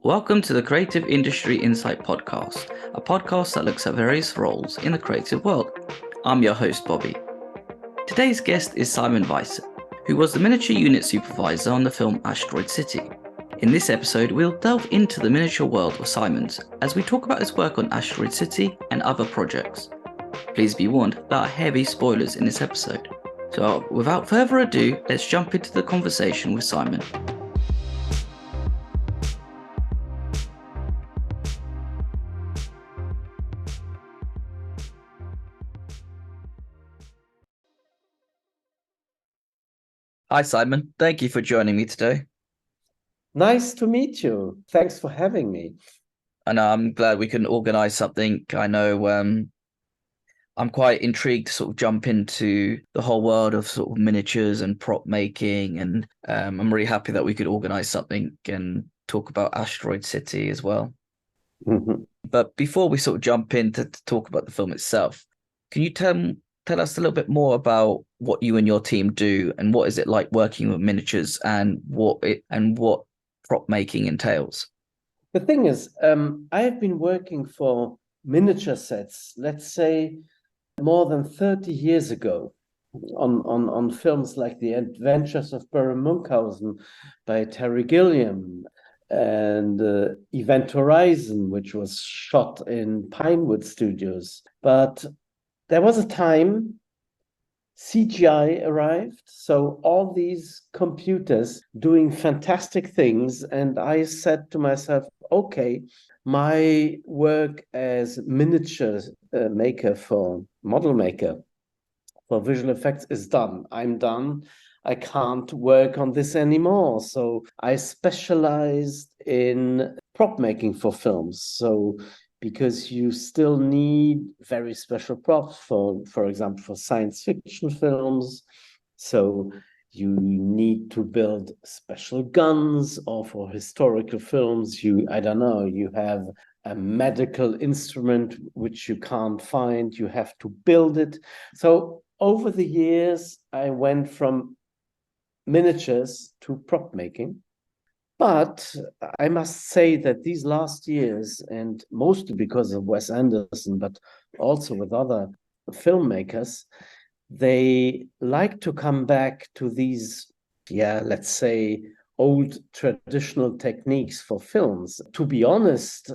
Welcome to the Creative Industry Insight podcast, a podcast that looks at various roles in the creative world. I'm your host, Bobby. Today's guest is Simon Weisse, who was the miniature unit supervisor on the film Asteroid City. In this episode, we'll delve into the miniature world of Simon's as we talk about his work on Asteroid City and other projects. Please be warned, there are heavy spoilers in this episode. So without further ado, let's jump into the conversation with Simon. Hi, Simon. Thank you for joining me today. Nice to meet you. Thanks for having me. And I'm glad we can organize something. I know I'm quite intrigued to sort of jump into the whole world of sort of miniatures and prop making. And I'm really happy that we could organize something and talk about Asteroid City as well. Mm-hmm. But before we sort of jump in to talk about the film itself, can you tell us a little bit more about what you and your team do and what is it like working with miniatures and what prop making entails? The thing is, I have been working for miniature sets, let's say more than 30 years ago, on films like The Adventures of Baron Munchausen by Terry Gilliam and Event Horizon, which was shot in Pinewood Studios. But there was a time CGI arrived, so all these computers doing fantastic things, and I said to myself, okay, my work as miniature maker for model maker for visual effects is done. I'm done. I can't work on this anymore. So I specialized in prop making for films. So because you still need very special props for example, for science fiction films. So you need to build special guns, or for historical films, you have a medical instrument which you can't find, you have to build it. So over the years, I went from miniatures to prop making. But I must say that these last years, and mostly because of Wes Anderson, but also with other filmmakers, they like to come back to these, let's say, old traditional techniques for films. To be honest,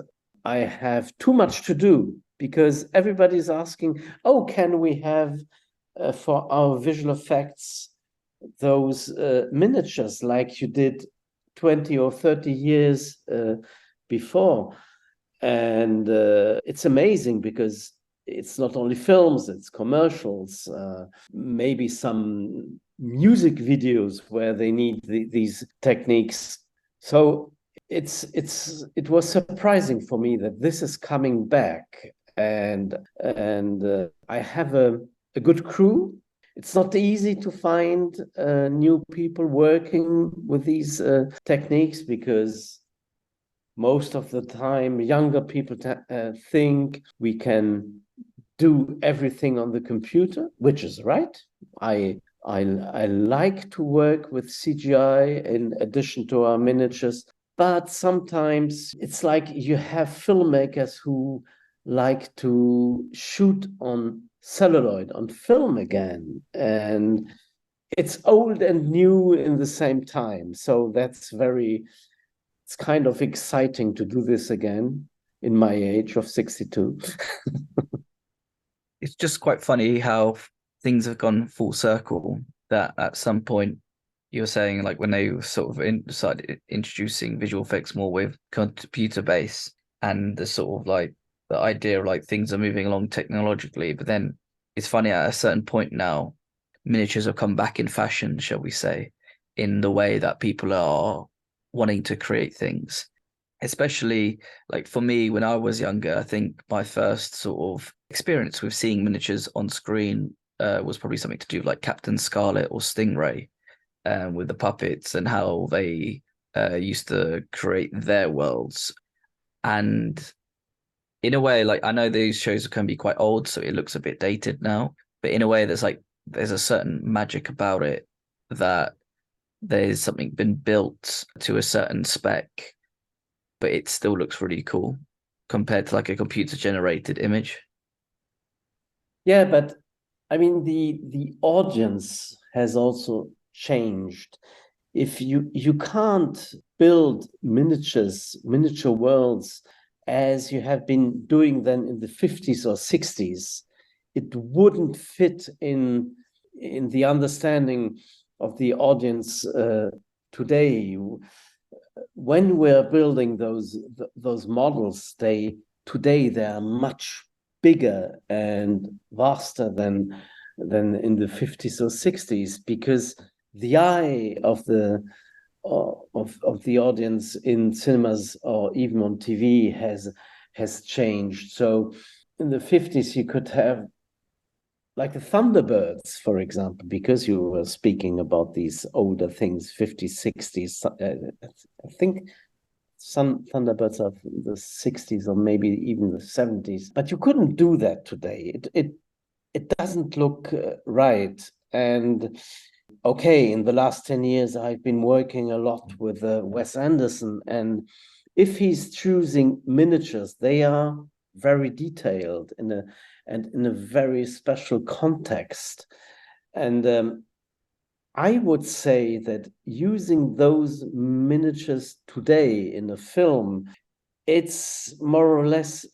I have too much to do because everybody's asking, oh, can we have for our visual effects those miniatures like you did 20 or 30 years before? And it's amazing because it's not only films, it's commercials, maybe some music videos where they need these techniques. So it was surprising for me that this is coming back, and I have a good crew. It's not easy to find new people working with these techniques because most of the time younger people think we can do everything on the computer, which is right. I like to work with CGI in addition to our miniatures, but sometimes it's like you have filmmakers who like to shoot on celluloid, on film again, and it's old and new in the same time. So it's kind of exciting to do this again in my age of 62. It's just quite funny how things have gone full circle, that at some point you were saying, like, when they sort of started introducing visual effects more with computer base, and the sort of like the idea of like things are moving along technologically, but then it's funny, at a certain point now miniatures have come back in fashion, shall we say, in the way that people are wanting to create things. Especially like for me, when I was younger, I think my first sort of experience with seeing miniatures on screen was probably something to do with like Captain Scarlet or Stingray, with the puppets and how they used to create their worlds. And in a way, like, I know these shows can be quite old, so it looks a bit dated now, but in a way there's a certain magic about it, that there's something been built to a certain spec but it still looks really cool compared to like a computer generated image. Yeah, but I mean the audience has also changed. If you can't build miniature worlds as you have been doing them in the 50s or 60s, it wouldn't fit in the understanding of the audience today. When we're building those models, today they are much bigger and vaster than in the 50s or 60s, because the eye of the audience in cinemas or even on TV has changed. So in the 50s you could have like the Thunderbirds, for example, because you were speaking about these older things, 50s, 60s. I think some Thunderbirds are the 60s or maybe even the 70s. But you couldn't do that today. It doesn't look right. And okay, in the last 10 years, I've been working a lot with Wes Anderson. And if he's choosing miniatures, they are very detailed and in a very special context. And I would say that using those miniatures today in a film, it's more or less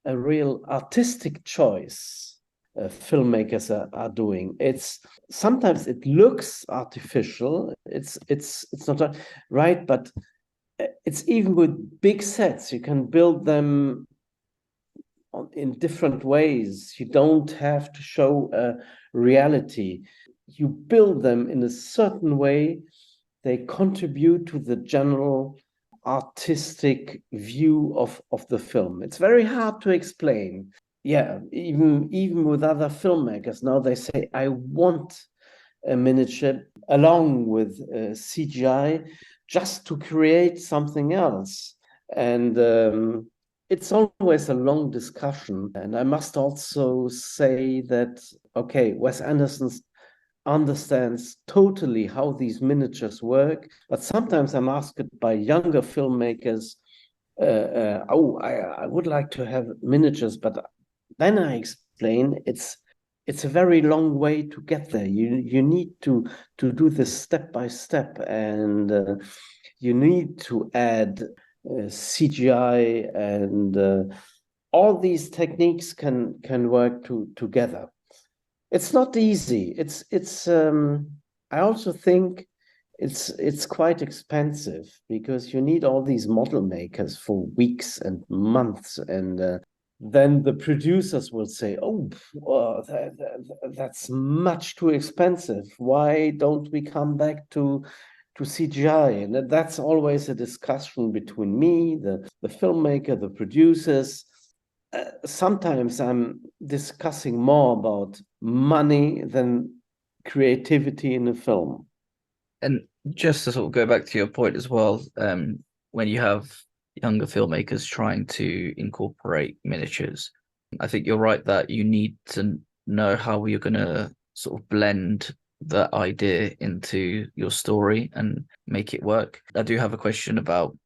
a real artistic choice filmmakers are doing. It's sometimes it looks artificial. It's not right, but it's even with big sets. You can build them in different ways. You don't have to show a reality. You build them in a certain way. They contribute to the general artistic view of the film. It's very hard to explain. Yeah, even with other filmmakers, now they say, I want a miniature along with CGI just to create something else. And it's always a long discussion. And I must also say that, okay, Wes Anderson understands totally how these miniatures work, but sometimes I'm asked by younger filmmakers, I would like to have miniatures, but then I explain it's a very long way to get there. You need to do this step by step, and you need to add CGI, and all these techniques can work together. It's not easy. It's I also think it's quite expensive, because you need all these model makers for weeks and months, and then the producers will say, oh, that's much too expensive. Why don't we come back to CGI? And that's always a discussion between me, the filmmaker, the producers. Sometimes I'm discussing more about money than creativity in a film. And just to sort of go back to your point as well, when you have younger filmmakers trying to incorporate miniatures, I think you're right that you need to know how you're going to sort of blend that idea into your story and make it work. I do have a question about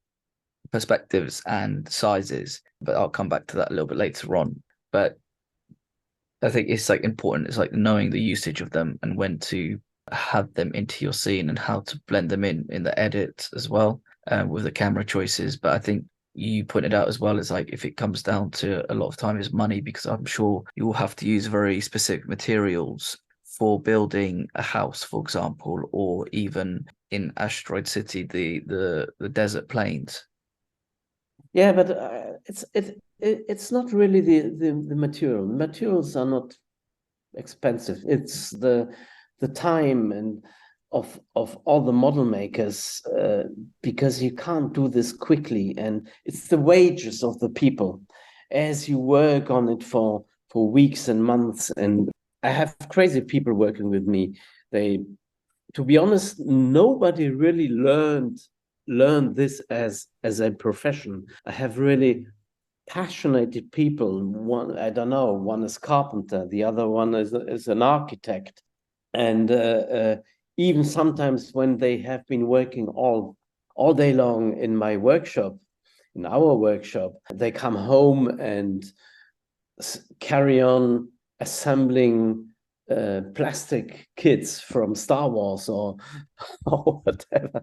perspectives and sizes, but I'll come back to that a little bit later on. But I think it's like important. It's like knowing the usage of them and when to have them into your scene and how to blend them in the edit as well, with the camera choices. But I think you pointed out as well, it's like if it comes down to a lot of time is money, because I'm sure you will have to use very specific materials for building a house, for example, or even in Asteroid City, the desert plains. Yeah, but it's not really the material. Materials are not expensive. It's the time and of all the model makers, because you can't do this quickly, and it's the wages of the people as you work on it for weeks and months. And I have crazy people working with me. They, to be honest, nobody really learned this as a profession. I have really passionate people. One, I don't know, one is carpenter, the other one is an architect. And even sometimes when they have been working all day long in my workshop, in our workshop, they come home and carry on assembling plastic kits from Star Wars or whatever.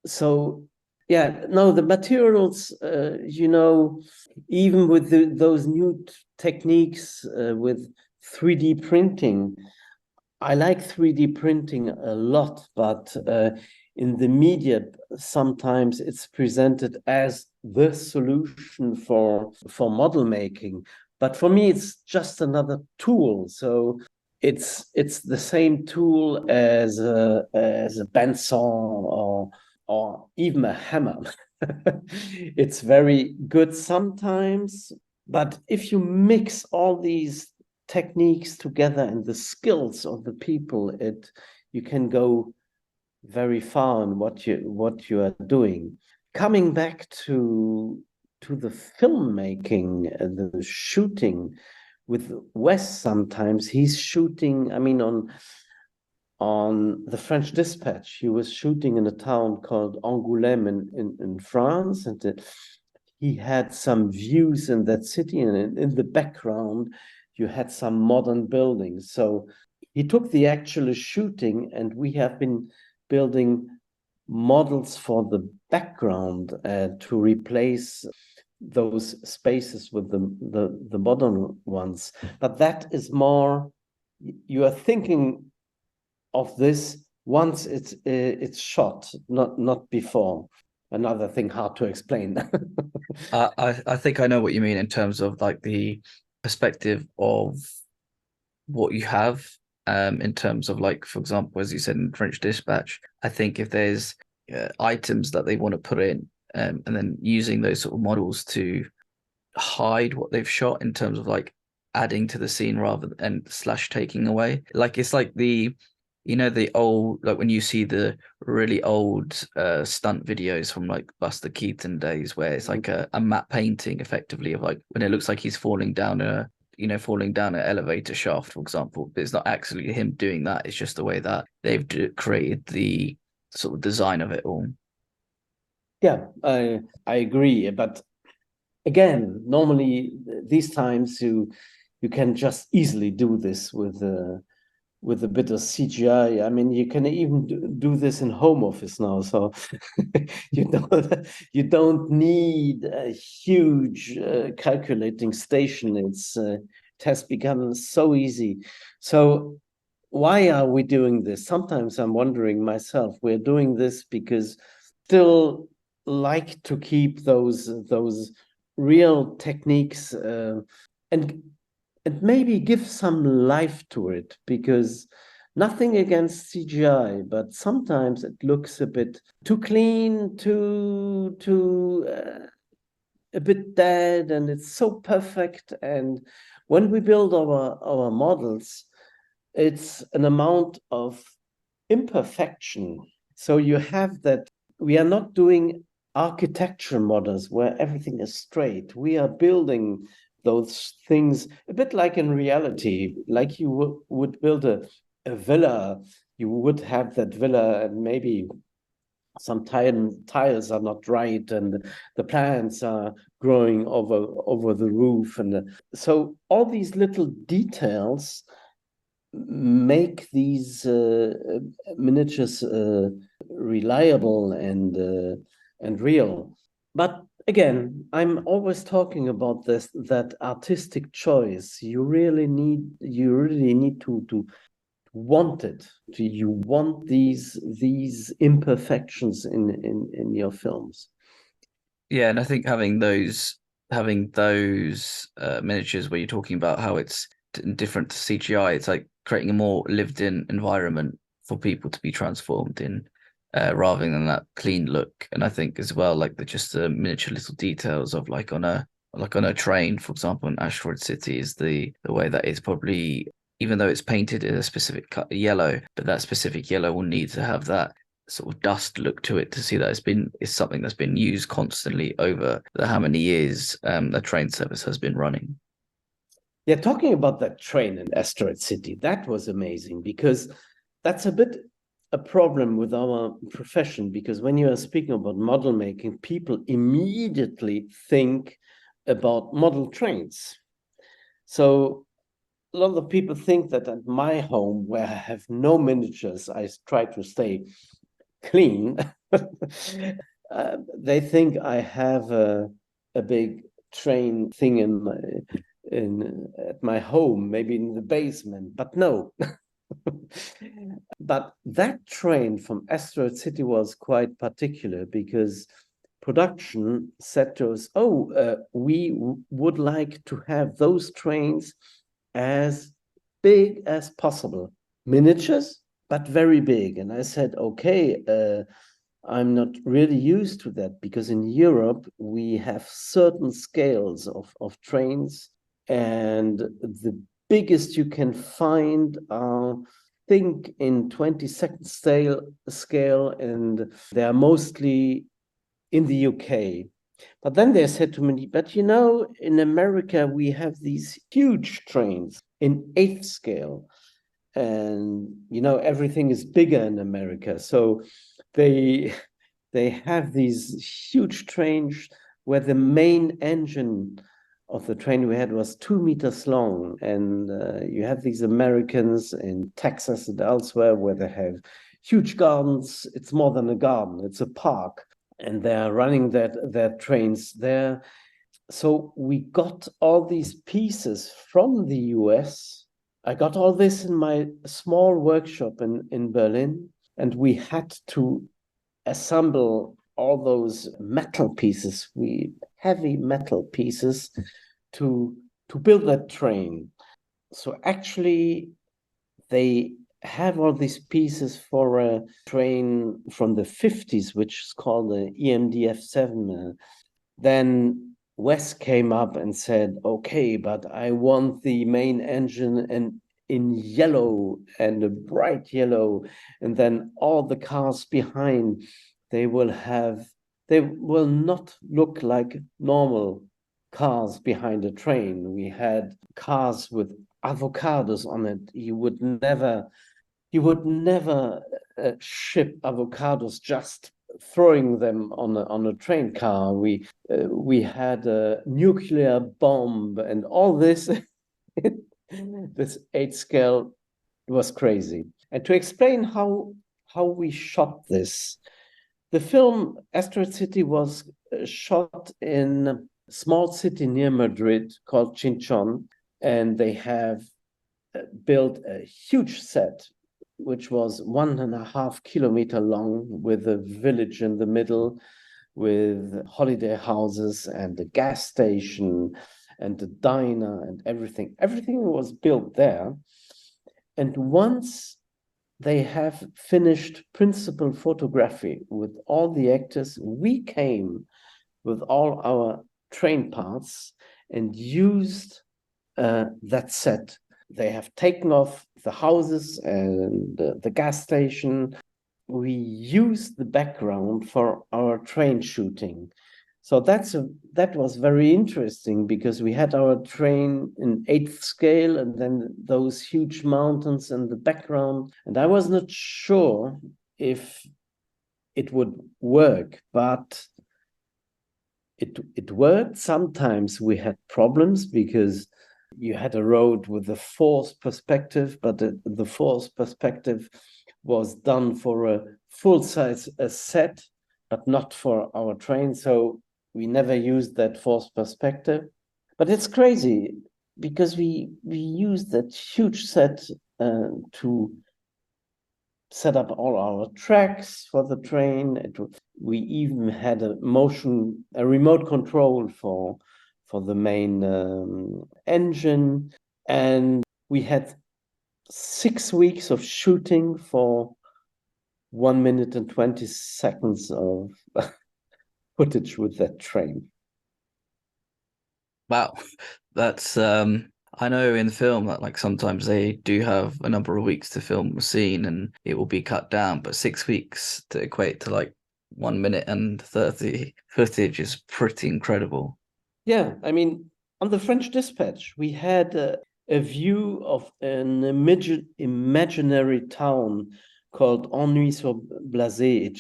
So yeah, no, the materials, even with those new techniques with 3D printing, I like 3D printing a lot, but in the media, sometimes it's presented as the solution for model making. But for me, it's just another tool. So it's the same tool as a bandsaw or even a hammer. It's very good sometimes, but if you mix all these techniques together and the skills of the people, you can go very far in what you are doing. Coming back to the filmmaking, the shooting with Wes, sometimes he's shooting, I mean, on the French Dispatch, he was shooting in a town called Angoulême in France, and he had some views in that city, and in the background you had some modern buildings. So he took the actual shooting, and we have been building models for the background to replace those spaces with the modern ones. But that is more, you are thinking of this once it's shot, not before. Another thing hard to explain. I think I know what you mean in terms of like the perspective of what you have, in terms of like, for example, as you said in French Dispatch, I think if there's items that they want to put in, and then using those sort of models to hide what they've shot in terms of like adding to the scene rather than slash taking away. Like it's like the old, like when you see the really old stunt videos from like Buster Keaton days where it's like a matte painting effectively of like when it looks like he's falling down an elevator shaft, for example, but it's not actually him doing that. It's just the way that they've created the sort of design of it all. Yeah, I agree. But again, normally these times you can just easily do this with a bit of CGI. I mean, you can even do this in home office now. So you don't need a huge calculating station. It has become so easy. So why are we doing this? Sometimes I'm wondering myself. We're doing this because still like to keep those real techniques and maybe give some life to it, because nothing against CGI, but sometimes it looks a bit too clean, a bit dead, and it's so perfect. And when we build our models, it's an amount of imperfection. So you have that. We are not doing architecture models where everything is straight. We are building those things a bit like in reality, like you would build a villa. You would have that villa, and maybe some tiles are not right, and the plants are growing over the roof, and so all these little details make these miniatures reliable and real. But again, I'm always talking about that artistic choice. You really need to want it. You want these imperfections in your films. Yeah, and I think having those miniatures where you're talking about how it's different to CGI, it's like creating a more lived-in environment for people to be transformed in, rather than that clean look. And I think as well, like just the miniature little details of like on a train, for example, in Asteroid City, is the way that it's probably, even though it's painted in a specific yellow, but that specific yellow will need to have that sort of dust look to it to see that it's something that's been used constantly over how many years the train service has been running. Yeah, talking about that train in Asteroid City, that was amazing, because that's a bit a problem with our profession, because when you are speaking about model making, people immediately think about model trains. So a lot of people think that at my home, where I have no miniatures, I try to stay clean. They think I have a big train thing at my home, maybe in the basement, but no. But that train from Asteroid City was quite particular, because production said to us, we would like to have those trains as big as possible. Miniatures, but very big. And I said, okay, I'm not really used to that, because in Europe, we have certain scales of trains, and the biggest you can find are, think, in 22nd scale, and they are mostly in the UK. But then they said to me, but you know, in America, we have these huge trains in 8th scale. And, you know, everything is bigger in America. So they have these huge trains where the main engine of the train we had was 2 meters long. And you have these Americans in Texas and elsewhere where they have huge gardens. It's more than a garden, it's a park. And they are running their trains there. So we got all these pieces from the US. I got all this in my small workshop in Berlin, and we had to assemble all those metal pieces, heavy metal pieces, to build that train. So actually, they have all these pieces for a train from the 50s, which is called the EMDF-7. Then Wes came up and said, okay, but I want the main engine in yellow, and a bright yellow, and then all the cars behind, they will not look like normal cars behind a train. We had cars with avocados on it. You would never ship avocados just throwing them on a train car. We had a nuclear bomb and all this. This 8 scale was crazy. And to explain how we shot this, the film Asteroid City was shot in a small city near Madrid called Chinchon, and they have built a huge set, which was 1.5 kilometers long, with a village in the middle, with holiday houses and a gas station and a diner and everything. Everything was built there. And once they have finished principal photography with all the actors, we came with all our train parts and used that set. They have taken off the houses and the gas station. We used the background for our train shooting. So that was very interesting, because we had our train in 8th scale and then those huge mountains in the background. And I was not sure if it would work, but it worked. Sometimes we had problems because you had a road with the force perspective, but the force perspective was done for a full-size set, but not for our train. So we never used that force perspective. But it's crazy, because we used that huge set to set up all our tracks for the train. We even had a remote control for the main engine. And we had 6 weeks of shooting for 1 minute and 20 seconds of footage with that train. Wow, that's I know in film that like sometimes they do have a number of weeks to film a scene and it will be cut down, but 6 weeks to equate to like 1 minute and 30 footage is pretty incredible. Yeah, I mean, on the French Dispatch, we had a view of an imaginary town called Ennui sur Blasé.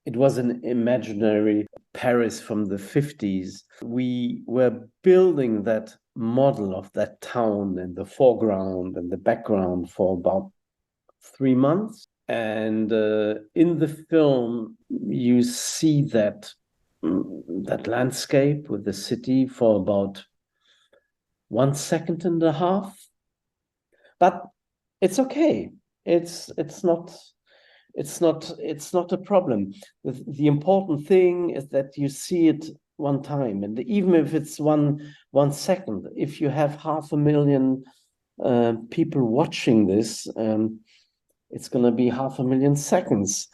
It was an imaginary Paris from the 50s. We were building that model of that town and the foreground and the background for about 3 months. And in the film, you see that landscape with the city for about 1.5 seconds. But it's okay. It's not a problem. The important thing is that you see it one time, and even if it's 1 second, if you have 500,000 people watching this, it's going to be 500,000 seconds.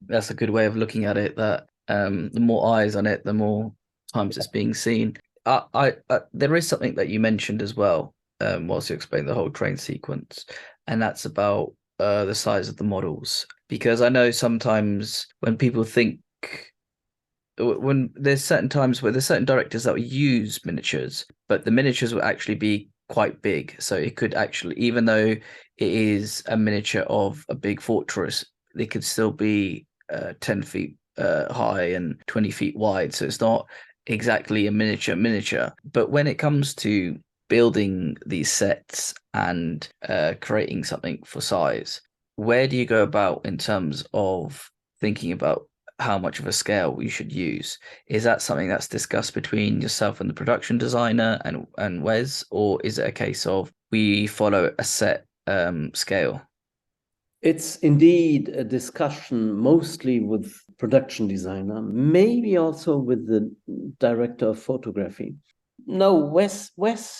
That's a good way of looking at it, that the more eyes on it, the more times it's being seen. There is something that you mentioned as well, whilst you explain the whole train sequence, and that's about the size of the models. Because I know sometimes when people think, when there's certain times where there's certain directors that will use miniatures, but the miniatures will actually be quite big. So it could actually, even though it is a miniature of a big fortress, they could still be 10 feet high and 20 feet wide. So it's not exactly a miniature. But when it comes to building these sets and creating something for size, where do you go about in terms of thinking about how much of a scale we should use? Is that something that's discussed between yourself and the production designer and Wes, or is it a case of we follow a set scale? It's indeed a discussion mostly with production designer, maybe also with the director of photography. No, Wes,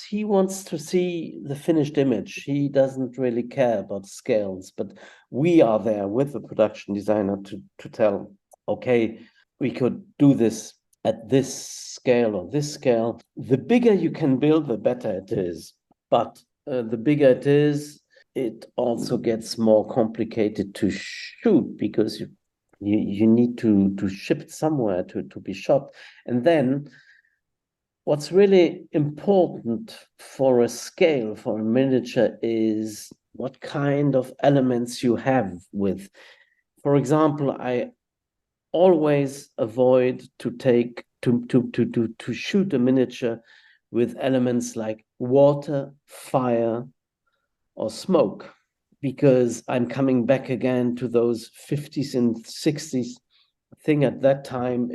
he wants to see the finished image. He doesn't really care about scales, but we are there with the production designer to tell, okay, we could do this at this scale or this scale. The bigger you can build, the better it is. But the bigger it is, it also gets more complicated to shoot because you need to ship it somewhere to be shot. And then what's really important for a scale, for a miniature, is what kind of elements you have with. For example, I always avoid to shoot a miniature with elements like water, fire, or smoke, because I'm coming back again to those 50s and 60s thing. At that time,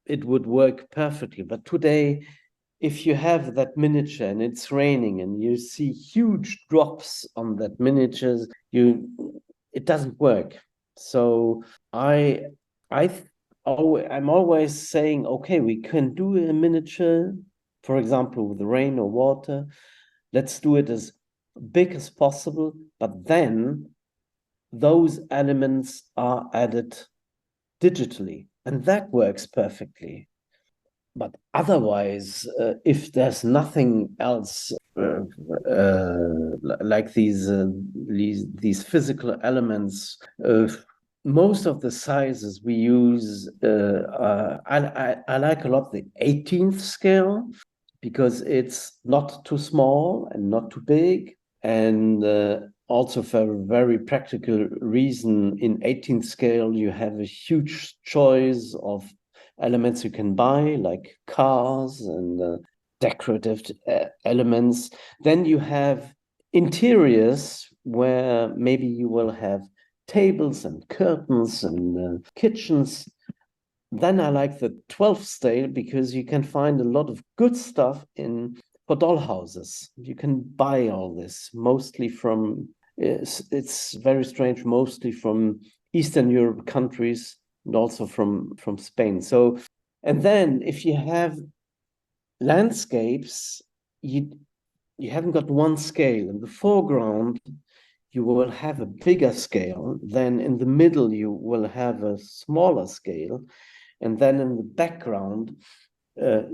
it would work perfectly. But today, if you have that miniature and it's raining and you see huge drops on that miniatures, it doesn't work. So I'm always saying, okay, we can do a miniature, for example, with rain or water. Let's do it as big as possible, but then those elements are added digitally, and that works perfectly. But otherwise, if there's nothing else like these physical elements, most of the sizes we use, I like a lot the 18th scale, because it's not too small and not too big. And also for a very practical reason, in 18th scale, you have a huge choice of elements you can buy, like cars and decorative elements. Then you have interiors where maybe you will have tables and curtains and kitchens. Then I like the 12th scale because you can find a lot of good stuff for dollhouses. You can buy all this mostly from, it's very strange, mostly from Eastern Europe countries and also from Spain. So, and then if you have landscapes, you haven't got one scale. In the foreground, you will have a bigger scale. Then in the middle, you will have a smaller scale. And then in the background,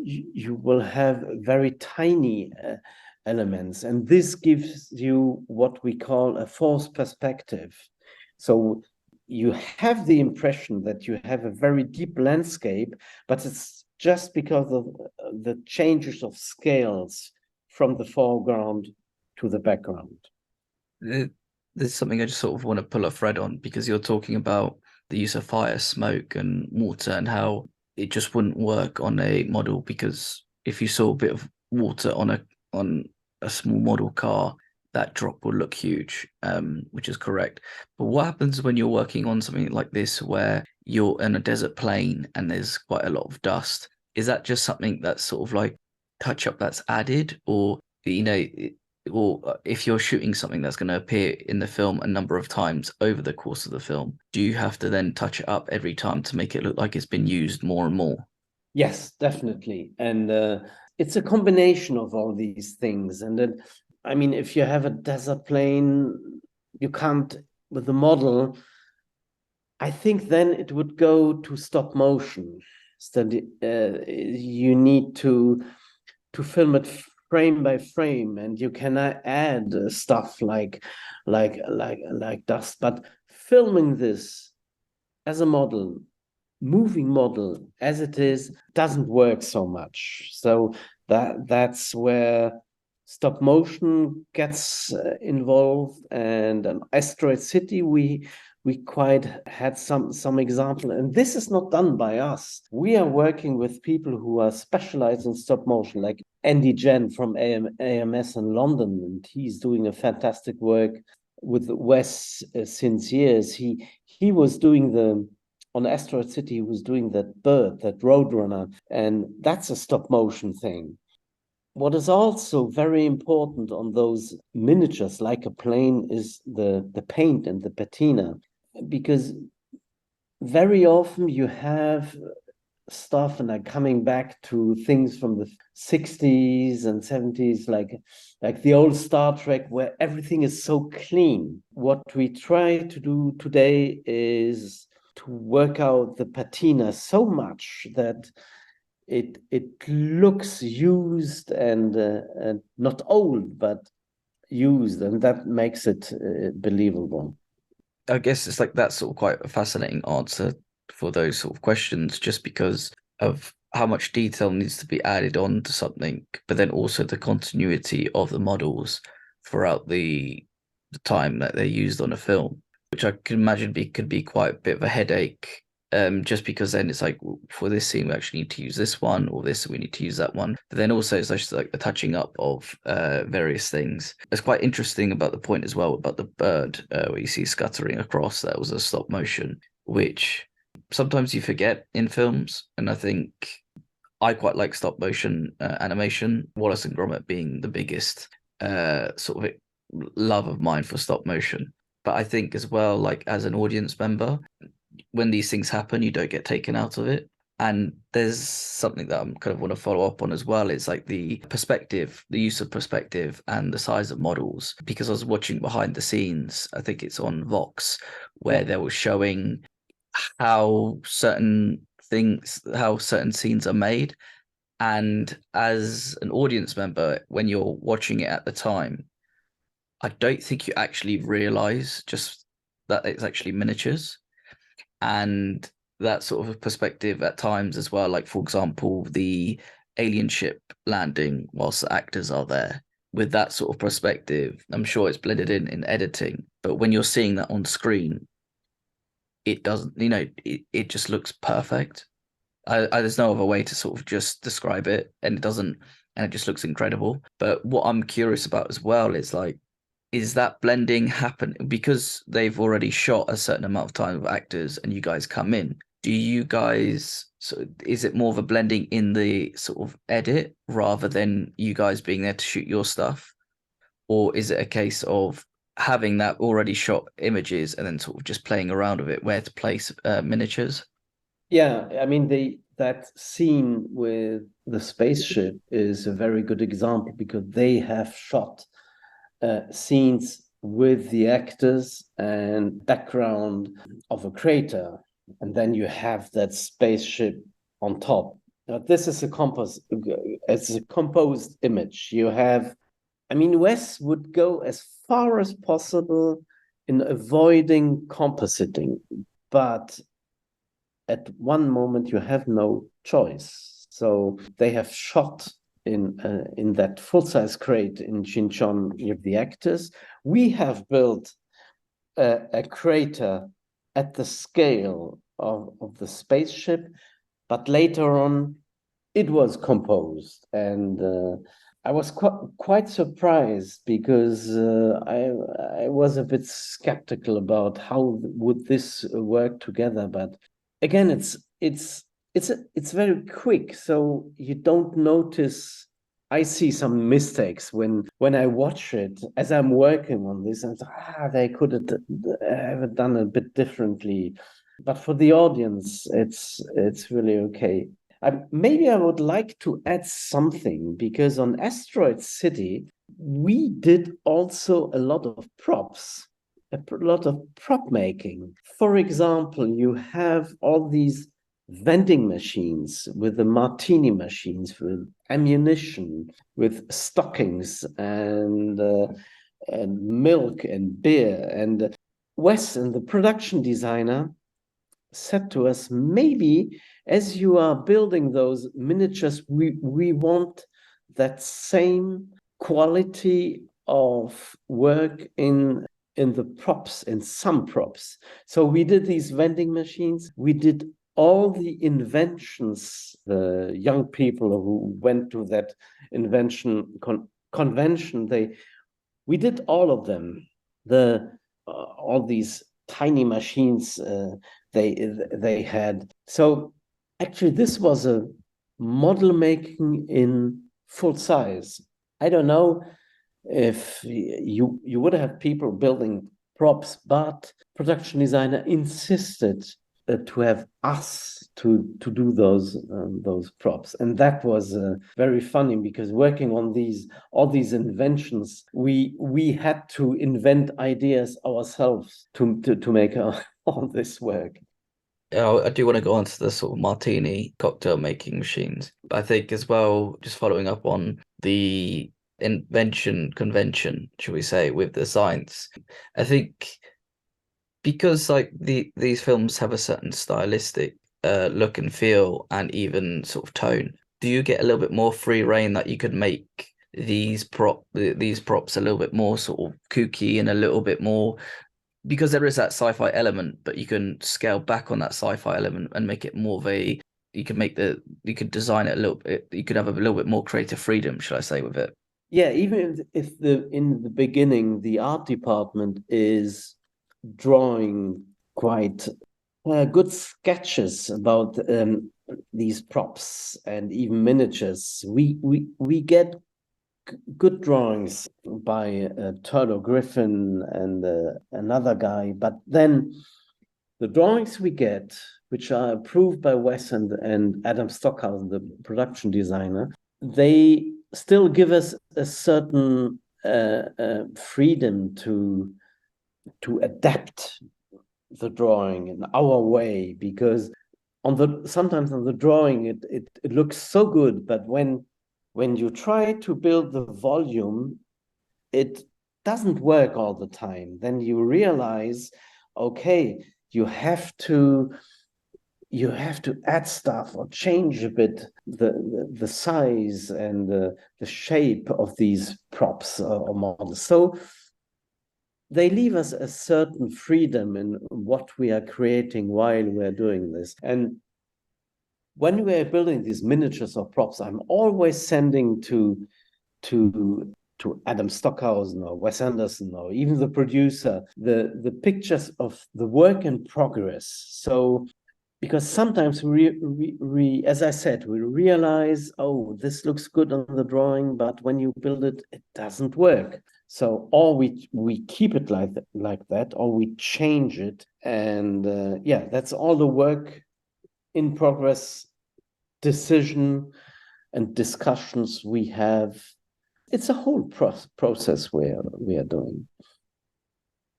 you will have very tiny elements. And this gives you what we call a false perspective. So you have the impression that you have a very deep landscape, but it's just because of the changes of scales from the foreground to the background. there's something I just sort of want to pull a thread on, because you're talking about the use of fire, smoke, and water, and how it just wouldn't work on a model, because if you saw a bit of water on a small model car, that drop will look huge, which is correct. But what happens when you're working on something like this, where you're in a desert plain and there's quite a lot of dust? Is that just something that's sort of like touch up that's added, or or if you're shooting something that's going to appear in the film a number of times over the course of the film, do you have to then touch it up every time to make it look like it's been used more and more? Yes, definitely. And it's a combination of all these things. And then, I mean, if you have a desert plane, you can't, with the model, I think then it would go to stop motion. So you need to film it frame by frame, and you can add stuff like dust. But filming this as a model, moving model as it is, doesn't work so much. So that's where stop motion gets involved. And an Asteroid City, we quite had some example, and this is not done by us. We are working with people who are specialized in stop motion, like Andy Jen from AMS in London, and he's doing a fantastic work with Wes since years. He was doing on Asteroid City, he was doing that bird, that roadrunner, and that's a stop motion thing. What is also very important on those miniatures, like a plane, is the paint and the patina, because very often you have stuff, and I'm coming back to things from the 60s and 70s, like the old Star Trek, where everything is so clean. What we try to do today is to work out the patina so much that it looks used and not old, but used, and that makes it believable. I guess it's like that's sort of quite a fascinating answer for those sort of questions, just because of how much detail needs to be added on to something, but then also the continuity of the models throughout the time that they're used on a film, which I can imagine could be quite a bit of a headache. Just because then it's like, for this scene we actually need to use this one, or this we need to use that one. But then also it's just like the touching up of various things. It's quite interesting about the point as well about the bird, where you see scuttering across. That was a stop motion, which sometimes you forget in films, and I think I quite like stop motion animation. Wallace and Gromit being the biggest sort of love of mine for stop motion. But I think as well, like as an audience member, when these things happen, you don't get taken out of it. And there's something that I'm kind of want to follow up on as well. It's like the perspective, the use of perspective and the size of models. Because I was watching behind the scenes, I think it's on Vox, where they were showing how certain scenes are made. And as an audience member, when you're watching it at the time, I don't think you actually realize just that it's actually miniatures. And that sort of perspective at times as well, like for example the alien ship landing whilst the actors are there, with that sort of perspective, I'm sure it's blended in editing, but when you're seeing that on screen, it doesn't, it just looks perfect. There's no other way to sort of just describe it, and it just looks incredible. But what I'm curious about as well is like, is that blending happen because they've already shot a certain amount of time with actors and you guys come in? Do you guys, so is it more of a blending in the sort of edit rather than you guys being there to shoot your stuff? Or is it a case of having that already shot images and then sort of just playing around with it, where to place miniatures? Yeah, I mean, that scene with the spaceship is a very good example, because they have shot scenes with the actors and background of a crater, and then you have that spaceship on top. Now, this is it's a composed image. I mean, Wes would go as far as possible in avoiding compositing, but at one moment you have no choice. So they have shot in that full-size crate in Jinchon with the actors. We have built a crater at the scale of the spaceship, but later on it was composed, and I was quite surprised because I was a bit skeptical about how would this work together. But again, it's very quick, so you don't notice. I see some mistakes when I watch it as I'm working on this, and they could have done a bit differently. But for the audience, it's really okay. Maybe I would like to add something, because on Asteroid City, we did also a lot of props, a lot of prop making. For example, you have all these vending machines with the martini machines, with ammunition, with stockings and milk and beer. And Weston, the production designer, said to us, maybe as you are building those miniatures, we want that same quality of work in the props, in some props. So we did these vending machines, we did all the inventions, the young people who went to that invention convention, we did all of them, all these tiny machines they had. So actually, this was a model making in full size. I don't know if you would have people building props, but production designer insisted to have us to do those props, and that was very funny, because working on all these inventions, we had to invent ideas ourselves to make all this work. I do want to go on to the sort of martini cocktail making machines. I think as well, just following up on the invention convention, should we say, with the science, I think because like these films have a certain stylistic look and feel and even sort of tone, do you get a little bit more free reign that you could make these props a little bit more sort of kooky and a little bit more, because there is that sci-fi element, but you can scale back on that sci-fi element and make it more of a, you could design it a little bit, you could have a little bit more creative freedom, should I say, with it. Yeah, even if in the beginning the art department is drawing quite good sketches about these props and even miniatures, we get good drawings by Turlo Griffin and another guy, but then the drawings we get, which are approved by Wes and Adam Stockhausen, the production designer, they still give us a certain freedom to adapt the drawing in our way, because sometimes on the drawing it looks so good, but when you try to build the volume, it doesn't work all the time. Then you realize, okay, you have to add stuff or change a bit the size and the shape of these props or models. So they leave us a certain freedom in what we are creating while we're doing this. And when we're building these miniatures or props, I'm always sending to Adam Stockhausen or Wes Anderson or even the producer the pictures of the work in progress. So because sometimes we as I said, we realize, oh, this looks good on the drawing, but when you build it, it doesn't work. So or we keep it like that, or we change it, and that's all the work in progress decision and discussions we have. It's a whole process we are doing.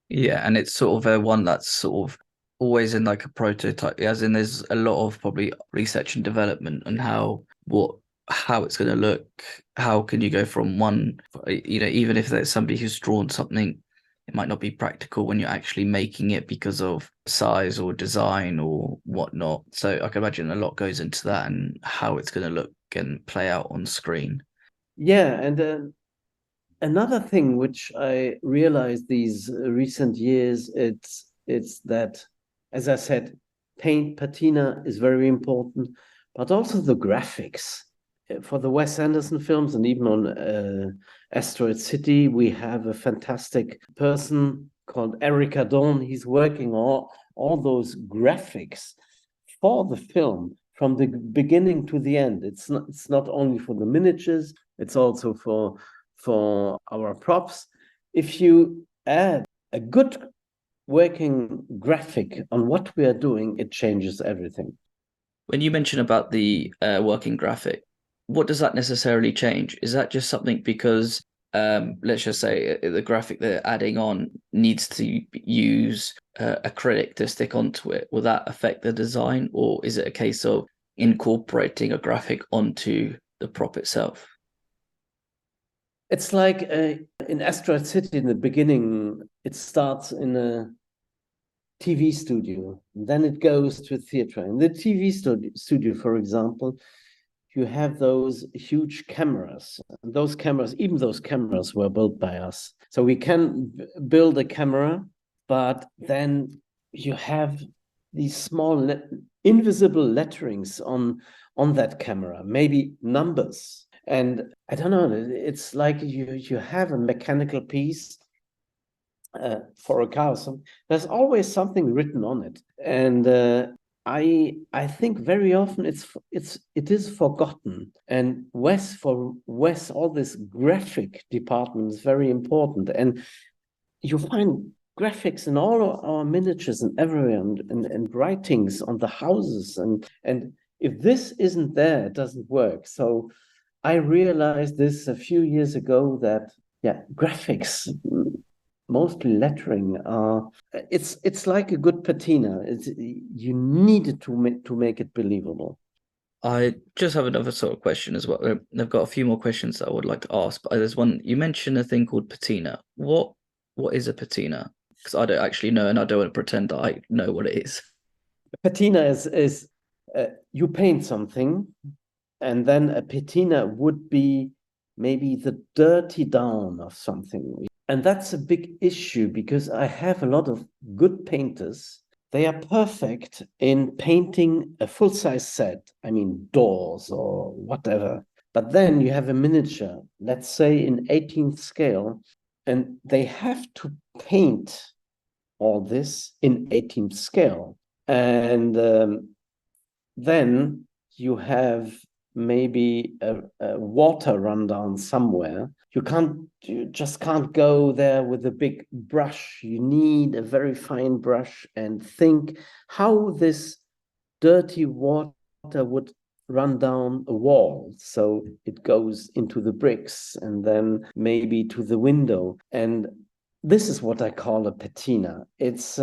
Yeah, and it's sort of a one that's sort of always in like a prototype, as in there's a lot of probably research and development and how it's going to look. How can you go from one, even if there's somebody who's drawn something, it might not be practical when you're actually making it because of size or design or whatnot. So I can imagine a lot goes into that and how it's going to look and play out on screen. Yeah, and another thing which I realized these recent years, it's that, as I said, paint patina is very important, but also the graphics. For the Wes Anderson films, and even on Asteroid City, we have a fantastic person called Erica Dawn. He's working all those graphics for the film from the beginning to the end. It's not only for the miniatures, it's also for our props. If you add a good working graphic on what we are doing, it changes everything. When you mention about the working graphic, what does that necessarily change? Is that just something because let's just say the graphic they're adding on needs to use acrylic to stick onto it? Will that affect the design, or is it a case of incorporating a graphic onto the prop itself? It's like in Asteroid City in the beginning, it starts in a TV studio, and then it goes to a theater. In the TV studio, for example, you have those huge cameras. And those cameras, even those cameras were built by us. So we can build a camera, but then you have these small invisible letterings on that camera, maybe numbers. And I don't know, it's like you have a mechanical piece for a car. So there's always something written on it. And I think very often it is forgotten. And for Wes, all this graphic department is very important. And you find graphics in all our miniatures and everywhere, and writings on the houses. And if this isn't there, it doesn't work. So I realized this a few years ago that graphics, mostly lettering, it's like a good patina. You need it to make it believable. I just have another sort of question as well. I've got a few more questions that I would like to ask, but there's one you mentioned, a thing called patina. What is a patina? Because I don't actually know, and I don't want to pretend that I know what it is. Patina is you paint something, and then a patina would be maybe the dirty down of something. And that's a big issue because I have a lot of good painters. They are perfect in painting a full-size set, I mean, doors or whatever. But then you have a miniature, let's say in 18th scale, and they have to paint all this in 18th scale. And then you have maybe a water rundown somewhere. You just can't go there with a big brush. You need a very fine brush and think how this dirty water would run down a wall. So it goes into the bricks and then maybe to the window. And this is what I call a patina. It's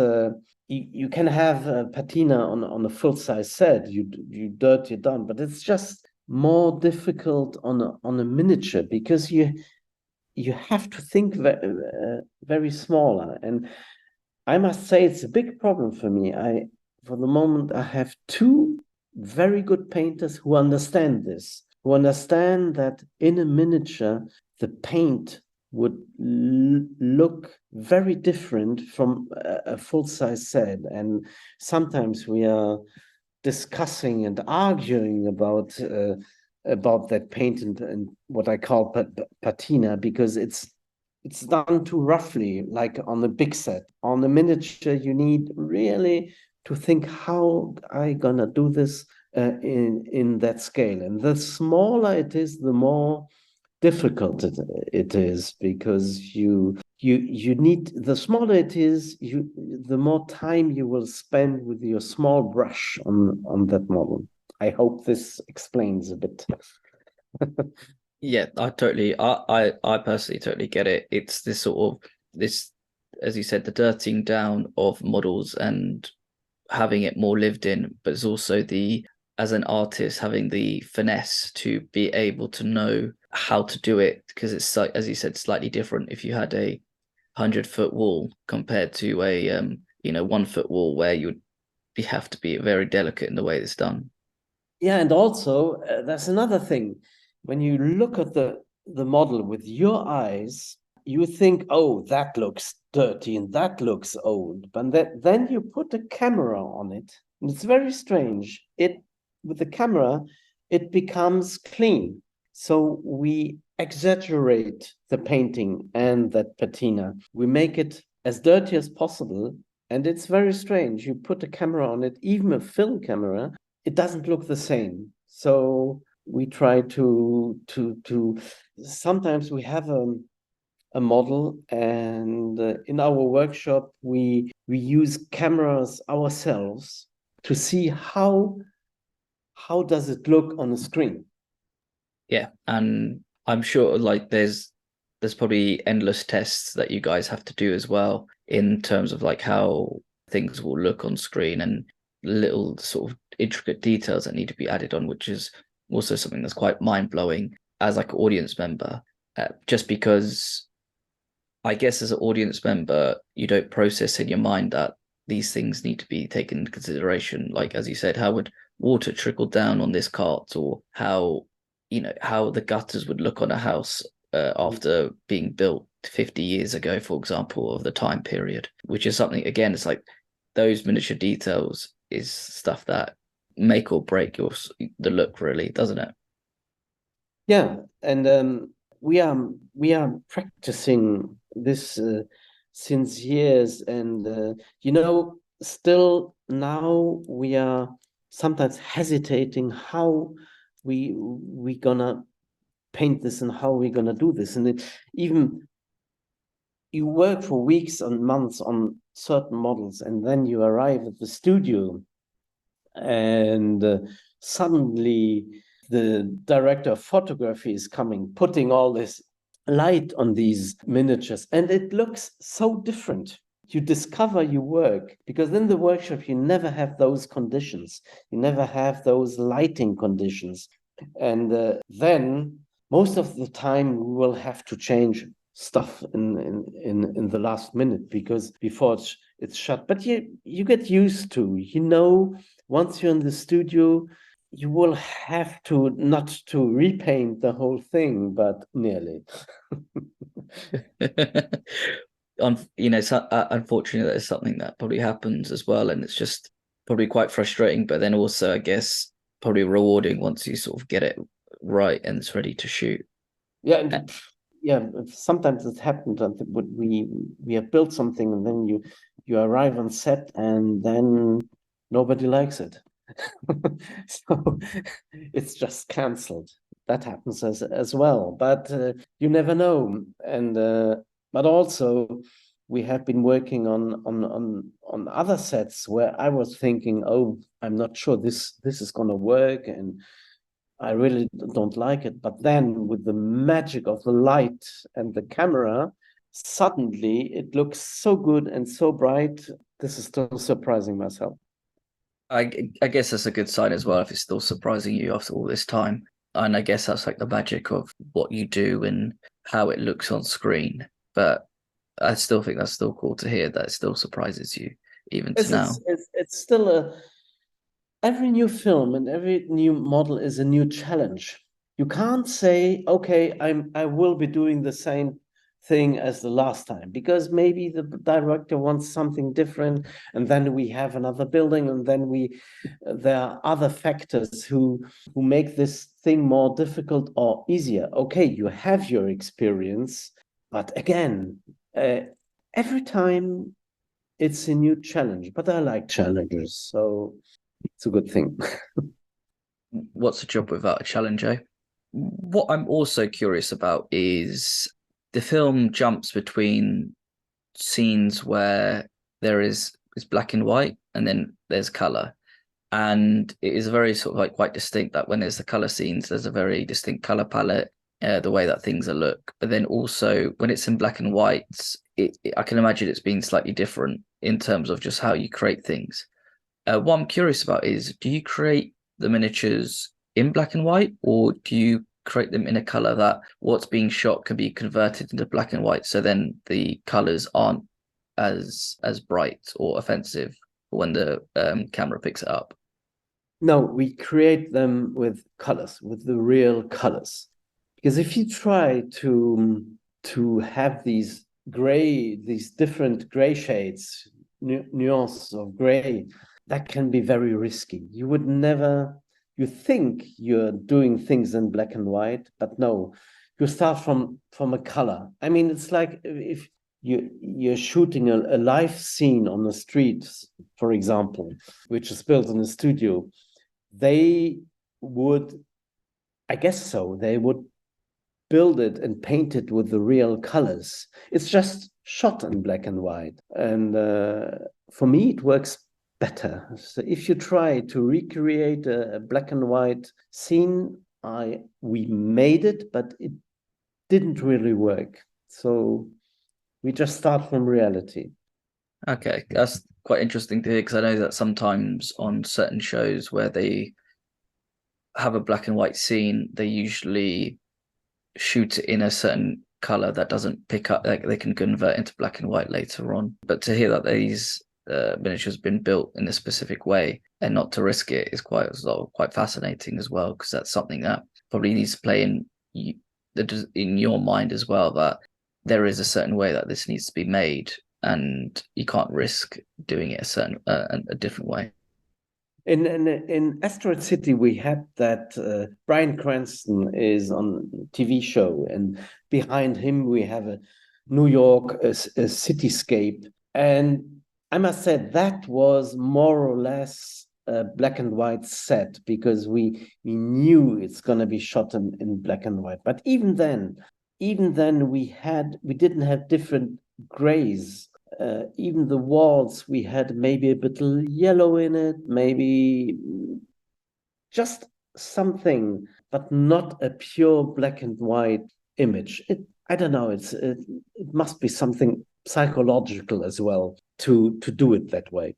you can have a patina on a full-size set. You dirty it down, but it's just more difficult on a miniature because you have to think very smaller. And I must say it's a big problem for me. For the moment, I have two very good painters who understand this, who understand that in a miniature, the paint would look very different from a full-size set. And sometimes we are discussing and arguing about that paint and what I call patina, because it's done too roughly, like on the big set. On the miniature, you need really to think how I gonna do this in that scale. And the smaller it is, the more difficult it is, because you need, the smaller it is, the more time you will spend with your small brush on that model. I hope this explains a bit. Yeah, I personally totally get it. It's this sort of this, as you said, the dirtying down of models and having it more lived in, but it's also as an artist, having the finesse to be able to know how to do it, because it's, as you said, slightly different if you had a 100-foot wall compared to a 1-foot wall, where you would have to be very delicate in the way it's done. Yeah, and also there's another thing. When you look at the the model with your eyes, you think, oh, that looks dirty and that looks old. But then you put a camera on it, and it's very strange. With the camera, it becomes clean. So we exaggerate the painting and that patina. We make it as dirty as possible. And it's very strange. You put a camera on it, even a film camera, it doesn't look the same. So we try to sometimes we have a model, and in our workshop we use cameras ourselves to see how does it look on the screen. Yeah, and I'm sure like there's probably endless tests that you guys have to do as well in terms of like how things will look on screen and little sort of intricate details that need to be added on, which is also something that's quite mind-blowing as like an audience member, just because I guess as an audience member you don't process in your mind that these things need to be taken into consideration, like as you said, how would water trickle down on this cart, or how how the gutters would look on a house after being built 50 years ago, for example, of the time period, which is something, again, it's like those miniature details is stuff that make or break the look, really, doesn't it? Yeah, and we are practicing this since years, and still now we are sometimes hesitating how we gonna paint this and how we gonna do this, and even you work for weeks and months on certain models, and then you arrive at the studio, and suddenly the director of photography is coming, putting all this light on these miniatures, and it looks so different. You discover your work, because in the workshop you never have those conditions, you never have those lighting conditions, and then most of the time we will have to change stuff in the last minute, because before it's shut. But you get used to, once you're in the studio, you will have to not to repaint the whole thing, but nearly. Unfortunately, that's something that probably happens as well, and it's just probably quite frustrating. But then also, I guess, probably rewarding once you sort of get it right and it's ready to shoot. Yeah, and yeah, sometimes it happened that we have built something, and then you arrive on set, and then nobody likes it. So it's just cancelled. That happens as well, but you never know. And but also we have been working on other sets where I was thinking, oh, I'm not sure this is gonna work, and I really don't like it. But then with the magic of the light and the camera, suddenly it looks so good and so bright. This is still surprising myself. I guess that's a good sign as well if it's still surprising you after all this time. And I guess that's like the magic of what you do and how it looks on screen. But I still think that's still cool to hear that it still surprises you even to now. It's still every new film and every new model is a new challenge. You can't say, okay, I will be doing the same thing as the last time, because maybe the director wants something different, and then we have another building, and then there are other factors who make this thing more difficult or easier. Okay, you have your experience, but again, every time it's a new challenge. But I like challenges, so it's a good thing. What's a job without a challenge, eh? What I'm also curious about is the film jumps between scenes where there is black and white and then there's color. And it is very sort of like quite distinct that when there's the color scenes, there's a very distinct color palette, the way that things are look. But then also when it's in black and whites, I can imagine it's been slightly different in terms of just how you create things. What I'm curious about is, do you create the miniatures in black and white, or do you create them in a color that what's being shot can be converted into black and white, so then the colors aren't as bright or offensive when the camera picks it up? No, we create them with colors, with the real colors. Because if you try to have these different gray shades, nuances of gray, that can be very risky. You would never, you think you're doing things in black and white, but no, you start from a color. I mean, it's like if you're shooting a live scene on the street, for example, which is built in a studio, they would, I guess so, they would build it and paint it with the real colors. It's just shot in black and white. And for me, it works better. So if you try to recreate a black and white scene, we made it, but it didn't really work. So we just start from reality. Okay, that's quite interesting to hear, because I know that sometimes on certain shows where they have a black and white scene, they usually shoot it in a certain color that doesn't pick up, like they can convert into black and white later on. But to hear that these miniatures been built in a specific way and not to risk it is quite fascinating as well, because that's something that probably needs to play in your mind as well, that there is a certain way that this needs to be made and you can't risk doing it a different way. In Asteroid City, we had that Bryan Cranston is on a TV show, and behind him we have a New York a cityscape. And I must say that was more or less a black and white set, because we knew it's going to be shot in black and white. But even then we didn't have different grays. Even the walls, we had maybe a bit yellow in it, maybe just something, but not a pure black and white image. I don't know. It must be something psychological as well to do it that way.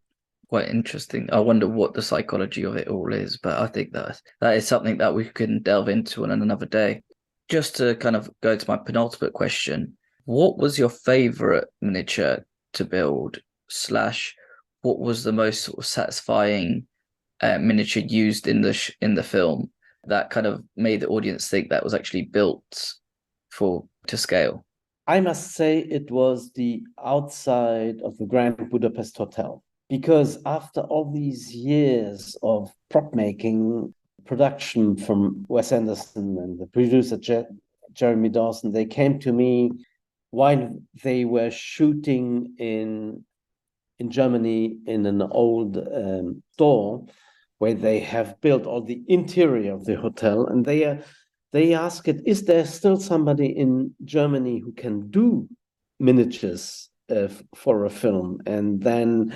Quite interesting. I wonder what the psychology of it all is, but I think that is something that we can delve into on another day. Just to kind of go to my penultimate question, what was your favorite miniature to build / what was the most sort of satisfying miniature used in the film that kind of made the audience think that was actually built to scale? I must say it was the outside of the Grand Budapest Hotel, because after all these years of prop making, production from Wes Anderson and the producer Jeremy Dawson, they came to me while they were shooting in Germany in an old store where they have built all the interior of the hotel, and they asked it, is there still somebody in Germany who can do miniatures for a film? And then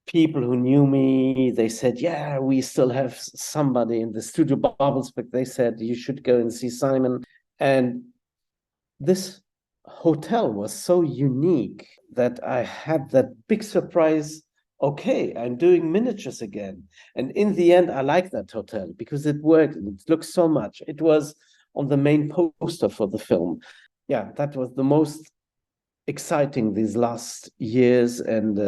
people who knew me, they said, yeah, we still have somebody in the studio Babelsberg. They said, you should go and see Simon. And this hotel was so unique that I had that big surprise. Okay, I'm doing miniatures again. And in the end, I like that hotel because it worked. It looked so much. It was on the main poster for the film. Yeah, that was the most exciting these last years. And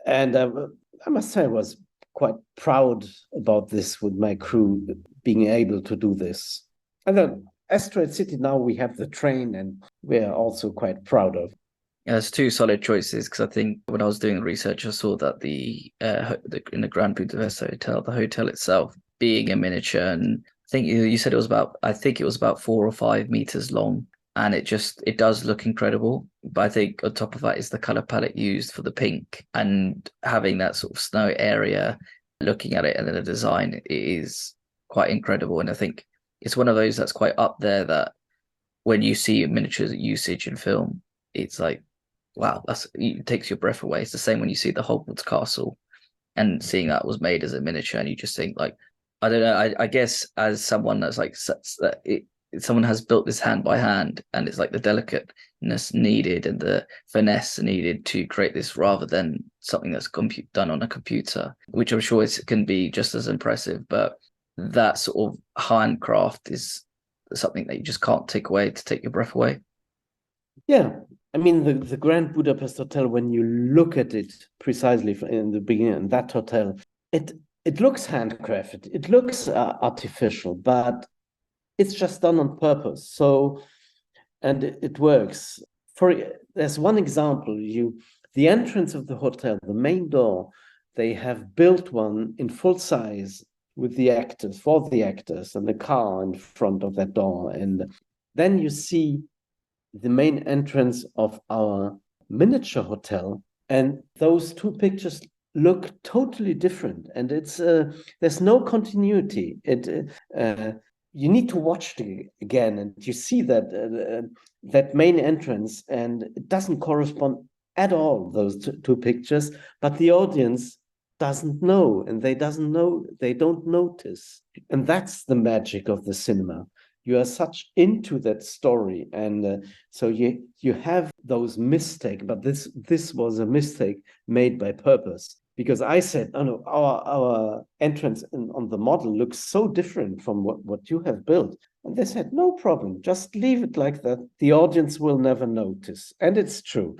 I must say I was quite proud about this with my crew, being able to do this. And then Asteroid City, now we have the train, and we're also quite proud of. Yeah, there's two solid choices, because I think when I was doing the research, I saw that in the Grand Budapest Hotel, the hotel itself being a miniature, and I think you said it was about 4 or 5 meters long, and it does look incredible. But I think on top of that is the color palette used for the pink, and having that sort of snow area, looking at it, and then the design, it is quite incredible. And I think it's one of those that's quite up there, that when you see miniatures usage in film, it's like, wow, it takes your breath away. It's the same when you see the Hogwarts Castle and seeing that was made as a miniature, and you just think, like, I don't know. I guess as someone that's like someone has built this hand by hand, and it's like the delicateness needed and the finesse needed to create this, rather than something that's done on a computer, which I'm sure can be just as impressive. But that sort of handcraft is something that you just can't take away to take your breath away. Yeah, I mean, the Grand Budapest Hotel, when you look at it precisely in the beginning, that hotel, it looks handcrafted, it looks artificial, but it's just done on purpose. So, and it works. There's one example, the entrance of the hotel, the main door, they have built one in full size with the actors, for the actors, and the car in front of that door. And then you see the main entrance of our miniature hotel, and those two pictures look totally different. And it's there's no continuity. You need to watch it again, and you see that that main entrance, and it doesn't correspond at all, those two pictures, but the audience doesn't know, and they don't notice. And that's the magic of the cinema. You are such into that story, and so you have those mistakes, but this was a mistake made by purpose. Because I said, oh no, our entrance on the model looks so different from what you have built. And they said, no problem, just leave it like that. The audience will never notice. And it's true.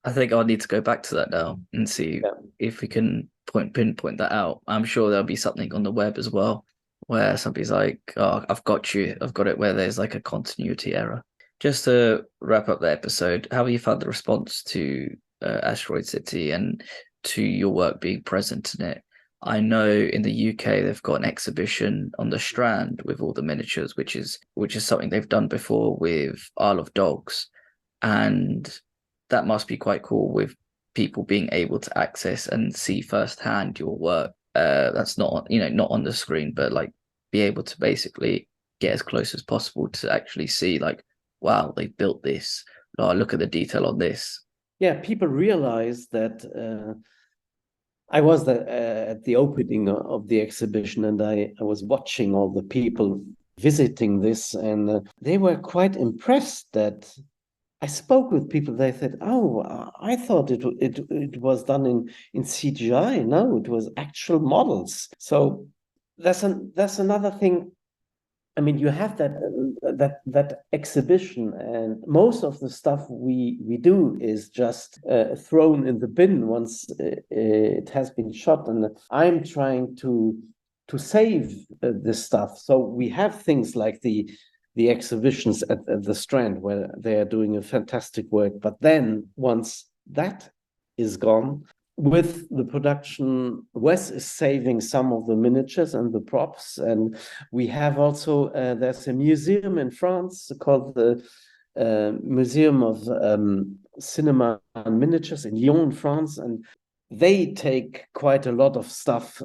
I think I'll need to go back to that now and see if we can pinpoint that out. I'm sure there'll be something on the web as well where somebody's like, oh, I've got it, where there's like a continuity error. Just to wrap up the episode, how have you found the response to Asteroid City and to your work being present in it? I know in the UK they've got an exhibition on the Strand with all the miniatures, which is something they've done before with Isle of Dogs, and that must be quite cool with people being able to access and see firsthand your work. That's not on the screen, but like be able to basically get as close as possible to actually see like, wow, they built this. Oh, look at the detail on this. Yeah, people realize that I was at the opening of the exhibition, and I was watching all the people visiting this, and they were quite impressed that I spoke with people. They said, "Oh, I thought it was done in CGI. No, it was actual models." So that's another thing. I mean, you have that exhibition, and most of the stuff we do is just thrown in the bin once it has been shot. And I'm trying to save this stuff. So we have things like the exhibitions at the Strand, where they are doing a fantastic work. But then once that is gone, with the production, Wes is saving some of the miniatures and the props. And we have also, there's a museum in France called the Museum of Cinema and Miniatures in Lyon, France. And they take quite a lot of stuff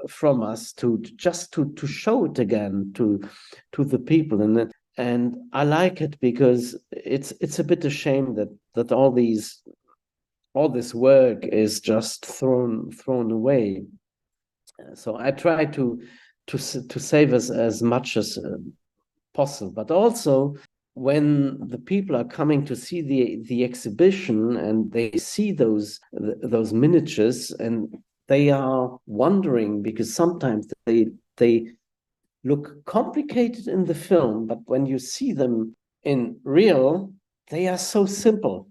from us to show it again to the people. And I like it because it's a bit a shame that all this work is just thrown away. So I try to save as much as possible. But also, when the people are coming to see the exhibition and they see those miniatures, and they are wondering, because sometimes they look complicated in the film, but when you see them in real, they are so simple.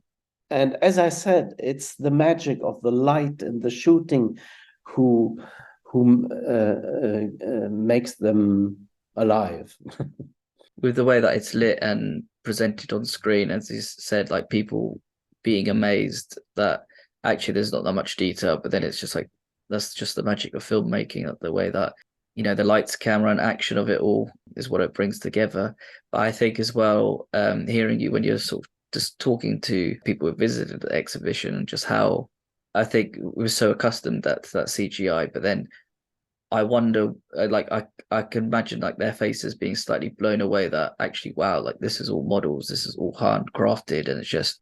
And as I said, it's the magic of the light and the shooting who makes them alive. With the way that it's lit and presented on screen, as you said, like people being amazed that actually there's not that much detail, but then it's just like, that's just the magic of filmmaking, the way that, the lights, camera, and action of it all is what it brings together. But I think as well, hearing you when you're sort of just talking to people who visited the exhibition, and just how I think we were so accustomed to that CGI, but then I wonder, I can imagine like their faces being slightly blown away that actually, wow, like this is all models, this is all handcrafted, and it's just,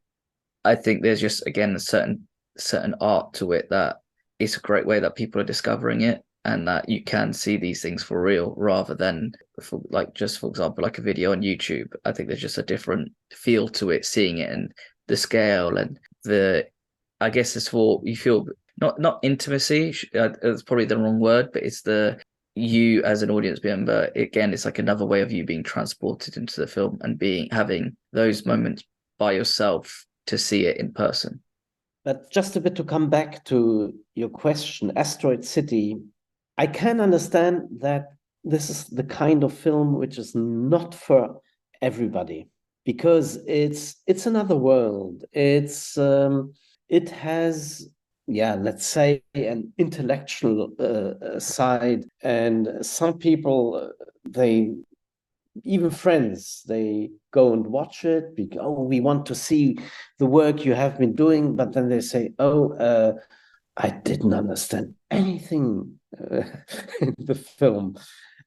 I think there's just again a certain art to it that it's a great way that people are discovering it, and that you can see these things for real rather than for example, like a video on YouTube. I think there's just a different feel to it, seeing it, and the scale, and I guess it's for you feel not intimacy. It's probably the wrong word, but it's you as an audience member. Again, it's like another way of you being transported into the film and having those moments by yourself to see it in person. But just a bit to come back to your question, Asteroid City, I can understand that this is the kind of film which is not for everybody, because it's another world. It has, yeah, let's say, an intellectual side, and some people, they, even friends, they go and watch it because, oh, we want to see the work you have been doing, but then they say, oh, I didn't understand anything in the film.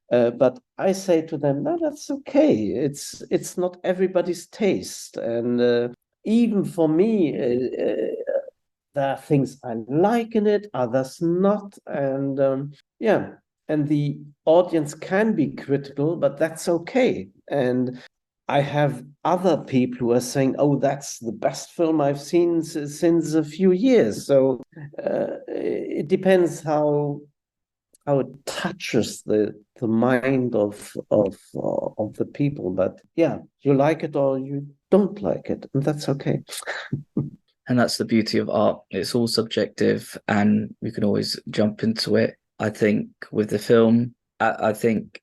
But I say to them, no, that's okay. It's not everybody's taste, and even for me, there are things I like in it, others not, and yeah. And the audience can be critical, but that's okay. And I have other people who are saying, "Oh, that's the best film I've seen since a few years." So it depends how it touches the mind of the people. But yeah, you like it or you don't like it, and that's okay. And that's the beauty of art. It's all subjective and we can always jump into it. I think with the film, I think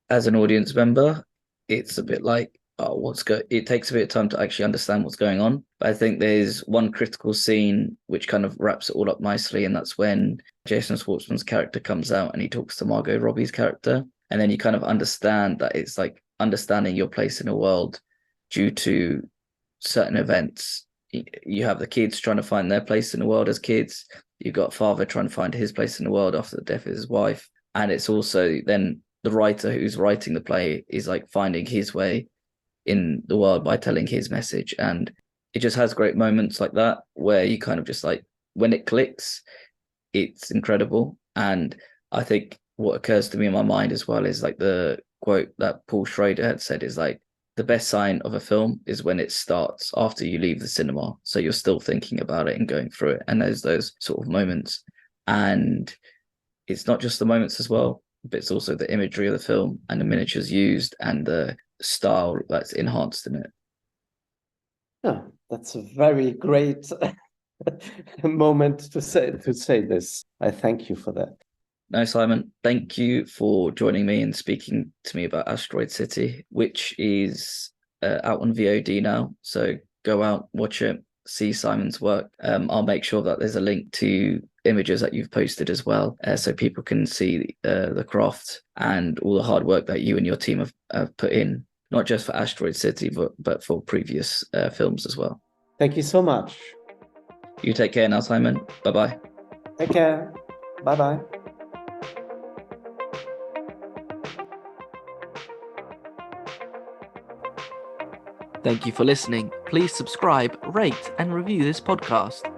as an audience member, it's a bit like, oh, it takes a bit of time to actually understand what's going on. But I think there's one critical scene which kind of wraps it all up nicely, and that's when Jason Schwartzman's character comes out and he talks to Margot Robbie's character. And then you kind of understand that it's like understanding your place in a world due to certain events. You have the kids trying to find their place in the world as kids. You've got father trying to find his place in the world after the death of his wife. And it's also then the writer who's writing the play is like finding his way in the world by telling his message. And it just has great moments like that where you kind of just like, when it clicks, it's incredible. And I think what occurs to me in my mind as well is like the quote that Paul Schrader had said is like, the best sign of a film is when it starts after you leave the cinema. So you're still thinking about it and going through it. And there's those sort of moments. And it's not just the moments as well, but it's also the imagery of the film and the miniatures used and the style that's enhanced in it. Yeah, that's a very great moment to say this. I thank you for that. No, Simon, thank you for joining me and speaking to me about Asteroid City, which is out on VOD now. So go out, watch it, see Simon's work. I'll make sure that there's a link to images that you've posted as well, so people can see the craft and all the hard work that you and your team have put in, not just for Asteroid City, but for previous films as well. Thank you so much. You take care now, Simon. Bye-bye. Take care. Bye-bye. Thank you for listening. Please subscribe, rate, and review this podcast.